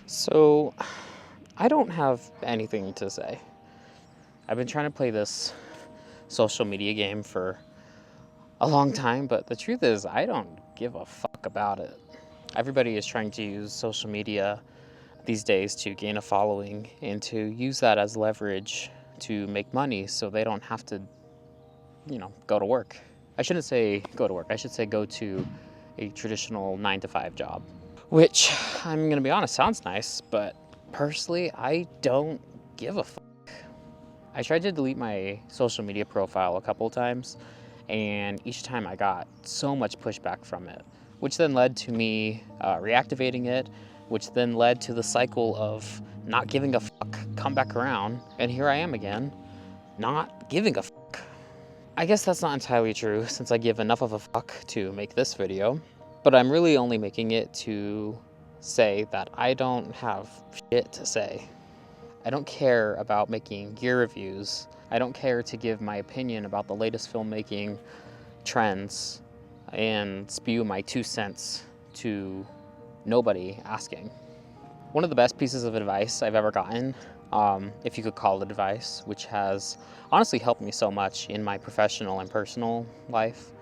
So, I don't have anything to say. I've been trying to play this social media game for a long time, but the truth is, I don't give a fuck about it. Everybody is trying to use social media these days to gain a following and to use that as leverage to make money so they don't have to, go to work. I shouldn't say go to work, I should say go to a traditional 9 to 5 job. Which, I'm going to be honest, sounds nice, but personally, I don't give a fuck. I tried to delete my social media profile a couple times, and each time I got so much pushback from it, which then led to me reactivating it, which then led to the cycle of not giving a fuck come back around, and here I am again, not giving a fuck. I guess that's not entirely true, since I give enough of a fuck to make this video. But I'm really only making it to say that I don't have shit to say. I don't care about making gear reviews. I don't care to give my opinion about the latest filmmaking trends and spew my 2 cents to nobody asking. One of the best pieces of advice I've ever gotten, if you could call it advice, which has honestly helped me so much in my professional and personal life,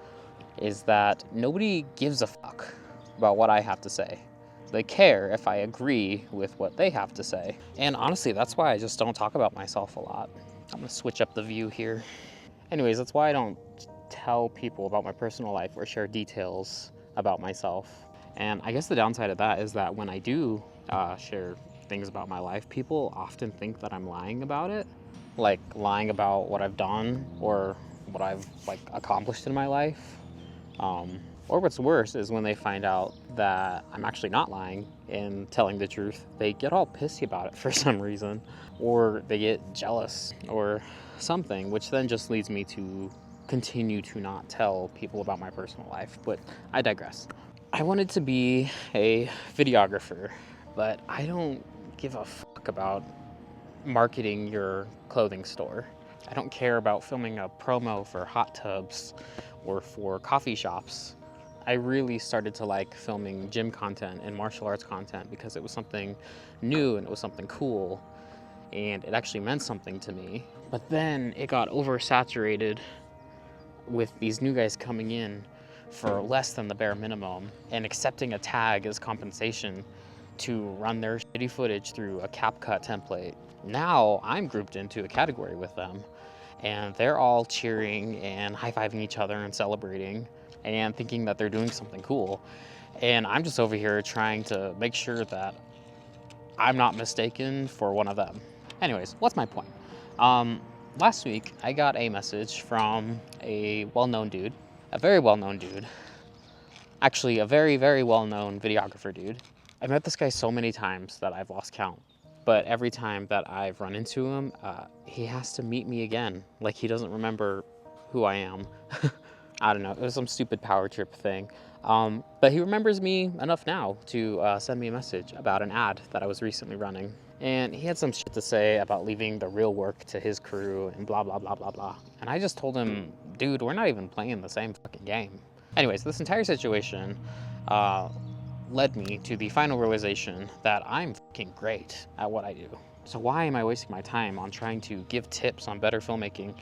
is that nobody gives a fuck about what I have to say. They care if I agree with what they have to say. And honestly, that's why I just don't talk about myself a lot. I'm gonna switch up the view here. Anyways, that's why I don't tell people about my personal life or share details about myself. And I guess the downside of that is that when I do share things about my life, people often think that I'm lying about it. Like lying about what I've done or what I've accomplished in my life. Or what's worse is when they find out that I'm actually not lying and telling the truth, they get all pissy about it for some reason, or they get jealous or something, which then just leads me to continue to not tell people about my personal life, but I digress. I wanted to be a videographer, but I don't give a fuck about marketing your clothing store. I don't care about filming a promo for hot tubs or for coffee shops. I really started to like filming gym content and martial arts content because it was something new and it was something cool and it actually meant something to me. But then it got oversaturated with these new guys coming in for less than the bare minimum and accepting a tag as compensation to run their shitty footage through a CapCut template. Now I'm grouped into a category with them, and they're all cheering and high-fiving each other and celebrating and thinking that they're doing something cool. And I'm just over here trying to make sure that I'm not mistaken for one of them. Anyways, what's my point? Last week, I got a message from a well-known dude, a very well-known dude, actually a very, very well-known videographer dude. I met this guy so many times that I've lost count. But every time that I've run into him, he has to meet me again. Like he doesn't remember who I am. I don't know, it was some stupid power trip thing. But he remembers me enough now to send me a message about an ad that I was recently running. And he had some shit to say about leaving the real work to his crew and blah, blah, blah, blah, blah. And I just told him, dude, we're not even playing the same fucking game. Anyways, this entire situation led me to the final realization that I'm fucking great at what I do. So why am I wasting my time on trying to give tips on better filmmaking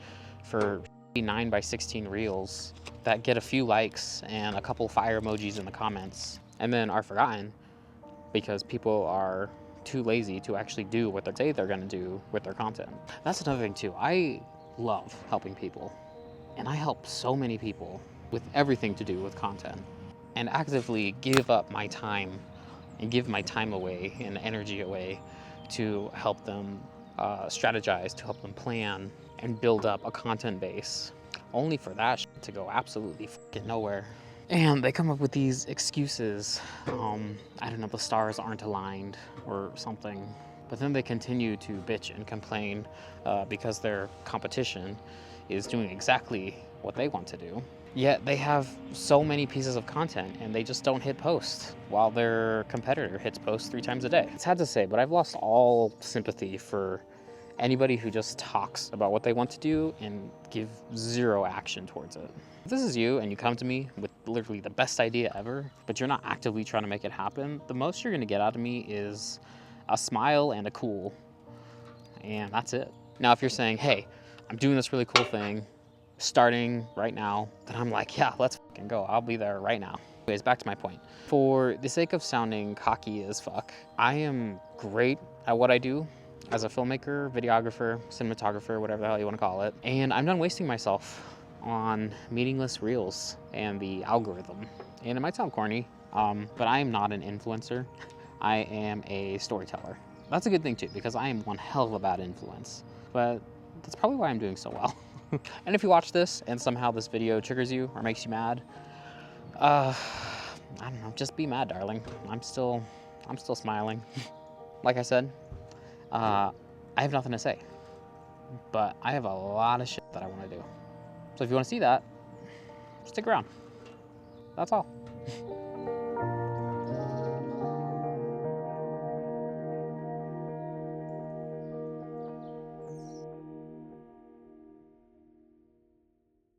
for 9x16 reels that get a few likes and a couple fire emojis in the comments and then are forgotten because people are too lazy to actually do what they say they're gonna do with their content? That's another thing too. I love helping people, and I help so many people with everything to do with content, and actively give up my time and give my time away and energy away to help them strategize, to help them plan and build up a content base, only for that shit to go absolutely fucking nowhere. And they come up with these excuses. I don't know, the stars aren't aligned or something. But then they continue to bitch and complain because their competition is doing exactly what they want to do. Yet they have so many pieces of content and they just don't hit post, while their competitor hits post 3 times a day. It's sad to say, but I've lost all sympathy for anybody who just talks about what they want to do and give zero action towards it. If this is you and you come to me with literally the best idea ever, but you're not actively trying to make it happen, the most you're gonna get out of me is a smile and a cool, and that's it. Now, if you're saying, hey, I'm doing this really cool thing, starting right now, then I'm like, yeah, let's fucking go. I'll be there right now. Anyways, back to my point. For the sake of sounding cocky as fuck, I am great at what I do as a filmmaker, videographer, cinematographer, whatever the hell you want to call it. And I'm done wasting myself on meaningless reels and the algorithm. And it might sound corny, but I am not an influencer. I am a storyteller. That's a good thing too, because I am one hell of a bad influence. But that's probably why I'm doing so well. And if you watch this and somehow this video triggers you or makes you mad, I don't know, just be mad, darling. I'm still smiling. Like I said, I have nothing to say, but I have a lot of shit that I want to do. So if you want to see that, stick around. That's all.